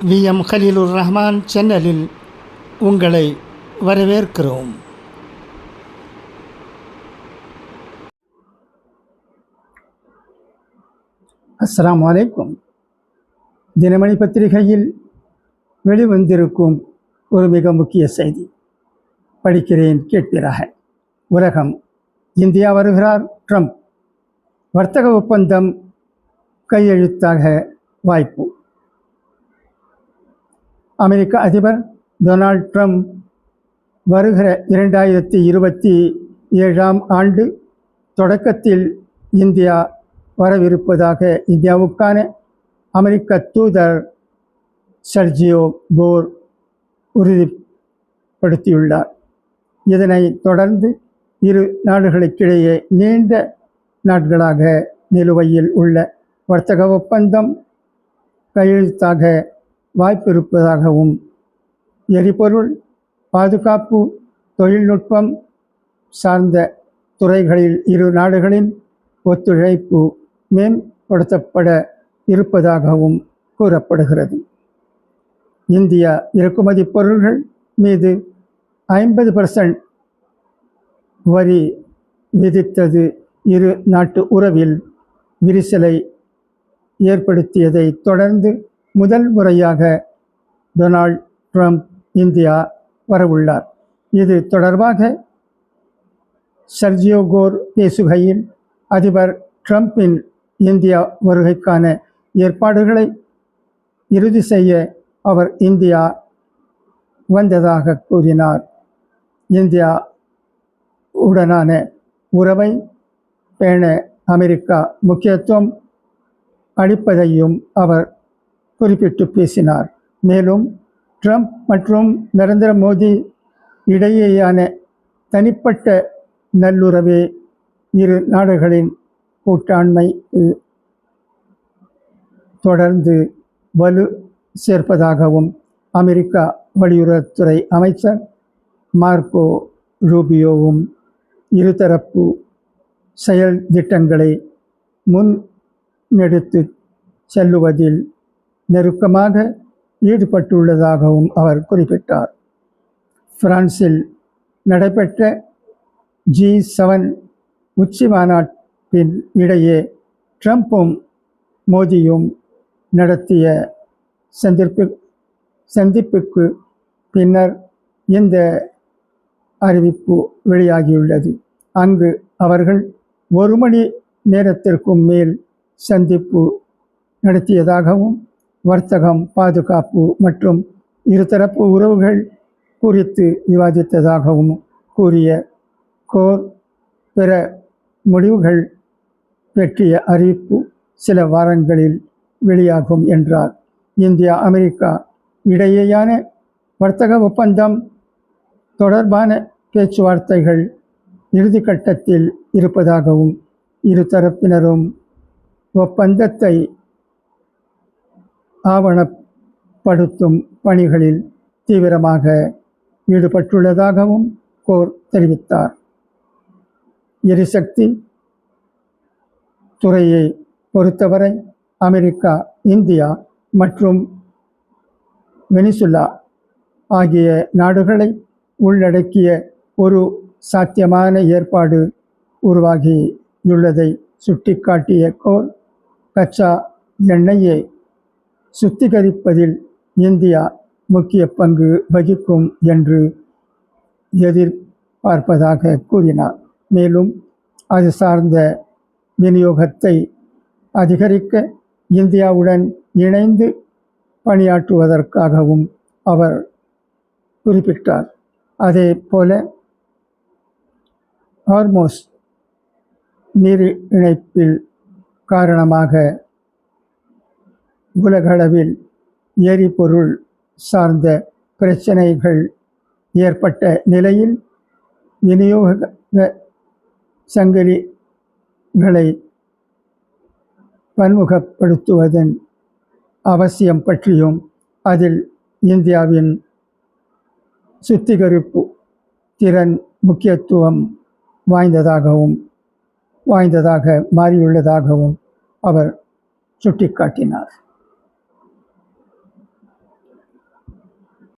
VM Khaleelur Rahman சேனலில் உங்களை வரவேற்கிறோம். அஸ்ஸலாமு அலைக்கும். தினமணி பத்திரிகையில் வெளிவந்திருக்கும் ஒரு மிக முக்கிய செய்தி படிக்கிறேன், கேட்பீராக. உலகம், இந்தியா வருகிறார் ட்ரம்ப், வர்த்தக ஒப்பந்தம் கையெழுத்தாக வாய்ப்பு. அமெரிக்க அதிபர் டொனால்ட் ட்ரம்ப் வருகிற 2027 ஆண்டு தொடக்கத்தில் இந்தியா வரவிருப்பதாக இந்தியாவுக்கான அமெரிக்க தூதர் சர்ஜியோ கோர் உறுதிப்படுத்தியுள்ளார். இதனைத் தொடர்ந்து இரு நாடுகளுக்கிடையே நீண்ட நாட்களாக நிலுவையில் உள்ள வர்த்தக ஒப்பந்தம் கையெழுத்தாக வாய்ப்பிருப்பதாகவும், எரிபொருள், பாதுகாப்பு, தொழில்நுட்பம் சார்ந்த துறைகளில் இரு நாடுகளின் ஒத்துழைப்பு மேம்படுத்தப்பட இருப்பதாகவும் கூறப்படுகிறது. இந்தியா இறக்குமதி பொருள்கள் மீது 50% வரி விதித்தது இரு நாட்டு உறவில் விரிசலை ஏற்படுத்தியதை தொடர்ந்து முதல் முறையாக டொனால்ட் ட்ரம்ப் இந்தியா வரவுள்ளார். இது தொடர்பாக சர்ஜியோ கோர் பேசுகையில், அதிபர் ட்ரம்பின் இந்தியா வருகைக்கான ஏற்பாடுகளை இறுதி செய்ய அவர் இந்தியா வந்ததாக கூறினார். இந்தியா உடனான உறவை பேண அமெரிக்கா முக்கியத்துவம் அளிப்பதையும் அவர் குறிப்பிட்டு பேசினார். மேலும் ட்ரம்ப் மற்றும் நரேந்திர மோடி இடையேயான தனிப்பட்ட நல்லுறவே இரு நாடுகளின் கூட்டாண்மைக்கு தொடர்ந்து வலு சேர்ப்பதாகவும் அமெரிக்கா வெளியுறவுத்துறை அமைச்சர் மார்க்கோ ரூபியோவும் இருதரப்பு செயல் திட்டங்களை முன்னெடுத்து செல்லுவதில் நெருக்கமாக ஈடுபட்டுள்ளதாகவும் அவர் குறிப்பிட்டார். பிரான்சில் நடைபெற்ற G7 உச்சி மாநாட்டின் இடையே ட்ரம்பும் மோடியும் நடத்திய சந்திப்புக்கு பின்னர் இந்த அறிவிப்பு வெளியாகியுள்ளது. அங்கு அவர்கள் 1 மணி நேரத்திற்கும் மேல் சந்திப்பு நடத்தியதாகவும், வர்த்தகம், பாதுகாப்பு மற்றும் இருதரப்பு உறவுகள் குறித்து விவாதித்ததாகவும் கூறிய கோர், பிற முடிவுகள் பற்றிய அறிவிப்பு சில வாரங்களில் வெளியாகும் என்றார். இந்தியா அமெரிக்கா இடையேயான வர்த்தக ஒப்பந்தம் தொடர்பான பேச்சுவார்த்தைகள் இறுதிக்கட்டத்தில் இருப்பதாகவும், இருதரப்பினரும் ஒப்பந்தத்தை ஆவணப்படுத்தும் பணிகளில் தீவிரமாக ஈடுபட்டுள்ளதாகவும் கோர் தெரிவித்தார். எரிசக்தி துறையை பொறுத்தவரை அமெரிக்கா, இந்தியா மற்றும் வெனிசுலா ஆகிய நாடுகளை உள்ளடக்கிய ஒரு சாத்தியமான ஏற்பாடு உருவாகியுள்ளதை சுட்டிக்காட்டிய கோர், கச்சா எண்ணெயை சுத்திகரிப்பதில் இந்தியா முக்கிய பங்கு வகிக்கும் என்று எதிர்பார்ப்பதாக கூறினார். மேலும் அது சார்ந்த விநியோகத்தை அதிகரிக்க இந்தியாவுடன் இணைந்து பணியாற்றுவதற்காகவும் அவர் குறிப்பிட்டார். அதே போல ஹார்மோஸ் நீரிணைப்பில் காரணமாக உலகளவில் எரிபொருள் சார்ந்த பிரச்சனைகள் ஏற்பட்ட நிலையில் விநியோக சங்கிலிகளை பன்முகப்படுத்துவதன் அவசியம் பற்றியும், அதில் இந்தியாவின் சுத்திகரிப்பு திறன் முக்கியத்துவம் வாய்ந்ததாக மாறியுள்ளதாகவும் அவர் சுட்டிக்காட்டினார்.